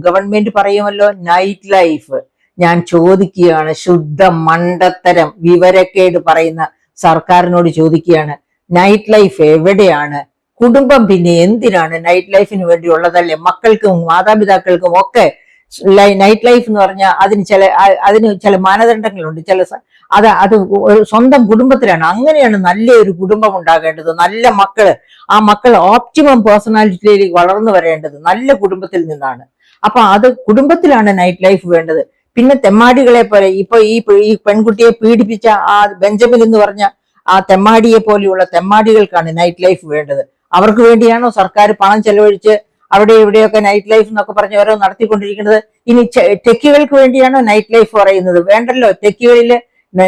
Government പറയുമല്ലോ night life. ഞാൻ ചോദിക്കുകയാണ്, ശുദ്ധ മണ്ടത്തരം വിവരക്കേട് പറയുന്ന സർക്കാരിനോട് ചോദിക്കുകയാണ്, നൈറ്റ് ലൈഫ് എവിടെയാണ്? കുടുംബം പിന്നെ എന്തിനാണ്? നൈറ്റ് ലൈഫിന് വേണ്ടി ഉള്ളതല്ലേ? മക്കൾക്കും മാതാപിതാക്കൾക്കും ഒക്കെ നൈറ്റ് ലൈഫ് എന്ന് പറഞ്ഞാൽ അതിന് ചില മാനദണ്ഡങ്ങളുണ്ട്. അത് ഒരു സ്വന്തം കുടുംബത്തിലാണ്. അങ്ങനെയാണ് നല്ലൊരു കുടുംബം ഉണ്ടാകേണ്ടത്. നല്ല മക്കള്, ആ മക്കൾ ഓപ്റ്റിമം പേഴ്സണാലിറ്റിയിലേക്ക് വളർന്നു വരേണ്ടത് നല്ല കുടുംബത്തിൽ നിന്നാണ്. അപ്പൊ അത് കുടുംബത്തിലാണ് നൈറ്റ് ലൈഫ് വേണ്ടത്. പിന്നെ തെമ്മാടികളെ പോലെ ഇപ്പൊ ഈ പെൺകുട്ടിയെ പീഡിപ്പിച്ച ആ ബെഞ്ചമിൻ എന്ന് പറഞ്ഞ ആ തെമ്മാടിയെ പോലെയുള്ള തെമ്മാടികൾക്കാണ് നൈറ്റ് ലൈഫ് വേണ്ടത്. അവർക്ക് വേണ്ടിയാണോ സർക്കാർ പണം ചെലവഴിച്ച് അവിടെ ഇവിടെയൊക്കെ നൈറ്റ് ലൈഫ് എന്നൊക്കെ പറഞ്ഞ് ഓരോ നടത്തിക്കൊണ്ടിരിക്കുന്നത്? ഇനി ടെക്കികൾക്ക് വേണ്ടിയാണോ നൈറ്റ് ലൈഫ് പറയുന്നത്? വേണ്ടല്ലോ. ടെക്കികളില്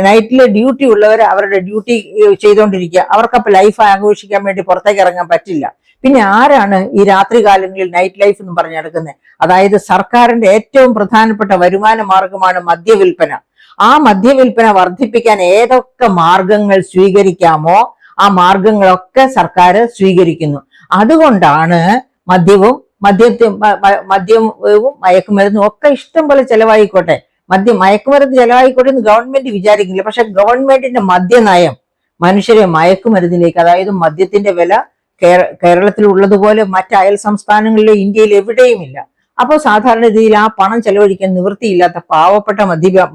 നൈറ്റില് ഡ്യൂട്ടി ഉള്ളവർ അവരുടെ ഡ്യൂട്ടി ചെയ്തുകൊണ്ടിരിക്കുക. അവർക്കപ്പോൾ ലൈഫ് ആഘോഷിക്കാൻ വേണ്ടി പുറത്തേക്ക് ഇറങ്ങാൻ പറ്റില്ല. പിന്നെ ആരാണ് ഈ രാത്രി കാലങ്ങളിൽ നൈറ്റ് ലൈഫ് എന്ന് പറഞ്ഞ് നടക്കുന്നത്? അതായത് സർക്കാരിന്റെ ഏറ്റവും പ്രധാനപ്പെട്ട വരുമാന മാർഗമാണ് മദ്യവിൽപ്പന. ആ മദ്യവിൽപ്പന വർദ്ധിപ്പിക്കാൻ ഏതൊക്കെ മാർഗങ്ങൾ സ്വീകരിക്കാമോ ആ മാർഗങ്ങളൊക്കെ സർക്കാർ സ്വീകരിക്കുന്നു. അതുകൊണ്ടാണ് മദ്യവും മയക്കുമരുന്നും ഒക്കെ ഇഷ്ടം പോലെ ചെലവായിക്കോട്ടെ, മയക്കുമരുന്ന് ചെലവായിക്കോട്ടെ എന്ന് ഗവൺമെന്റ് വിചാരിക്കില്ല. പക്ഷെ ഗവൺമെന്റിന്റെ മദ്യനയം മനുഷ്യരെ മയക്കുമരുന്നിലേക്ക്, അതായത് മദ്യത്തിന്റെ വില കേരളത്തിൽ ഉള്ളതുപോലെ മറ്റ് അയൽ സംസ്ഥാനങ്ങളിലെ ഇന്ത്യയിൽ എവിടെയുമില്ല. അപ്പോൾ സാധാരണ രീതിയിൽ ആ പണം ചെലവഴിക്കാൻ നിവൃത്തിയില്ലാത്ത പാവപ്പെട്ട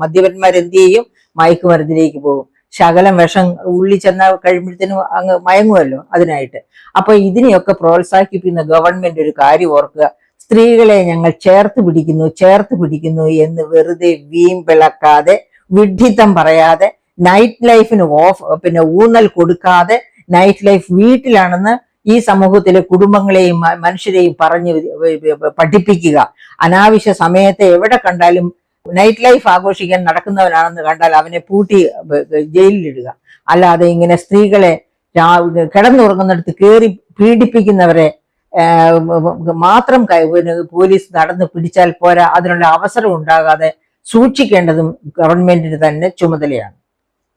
മദ്യപന്മാരെന്ത് ചെയ്യും? മയക്കുമരുന്നിലേക്ക് പോകും. ശകലം വിഷം ഉള്ളി ചെന്ന കഴിയുമ്പോഴത്തേനും അങ്ങ് മയങ്ങുമല്ലോ അതിനായിട്ട്. അപ്പൊ ഇതിനെയൊക്കെ പ്രോത്സാഹിപ്പിക്കുന്ന ഗവൺമെന്റ് ഒരു കാര്യം ഓർക്കുക, സ്ത്രീകളെ ഞങ്ങൾ ചേർത്ത് പിടിക്കുന്നു എന്ന് വെറുതെ വീമ്പിളക്കാതെ, വിഡ്ഢിത്തം പറയാതെ, നൈറ്റ് ലൈഫിന് ഊന്നൽ കൊടുക്കാതെ, നൈറ്റ് ലൈഫ് വീട്ടിലാണെന്ന് ഈ സമൂഹത്തിലെ കുടുംബങ്ങളെയും മനുഷ്യരെയും പറഞ്ഞ് പഠിപ്പിക്കുക. അനാവശ്യ സമയത്ത് എവിടെ കണ്ടാലും നൈറ്റ് ലൈഫ് ആഘോഷിക്കാൻ നടക്കുന്നവനാണെന്ന് കണ്ടാൽ അവനെ പൂട്ടി ജയിലിലിടുക. അല്ലാതെ ഇങ്ങനെ സ്ത്രീകളെ കിടന്നുറങ്ങുന്നിടത്ത് കയറി പീഡിപ്പിക്കുന്നവരെ മാത്രം പോലീസ് നടന്ന് പിടിച്ചാൽ പോരാ, അതിനുള്ള അവസരം ഉണ്ടാകാതെ സൂക്ഷിക്കേണ്ടതും ഗവൺമെന്റിന് തന്നെ ചുമതലയാണ്.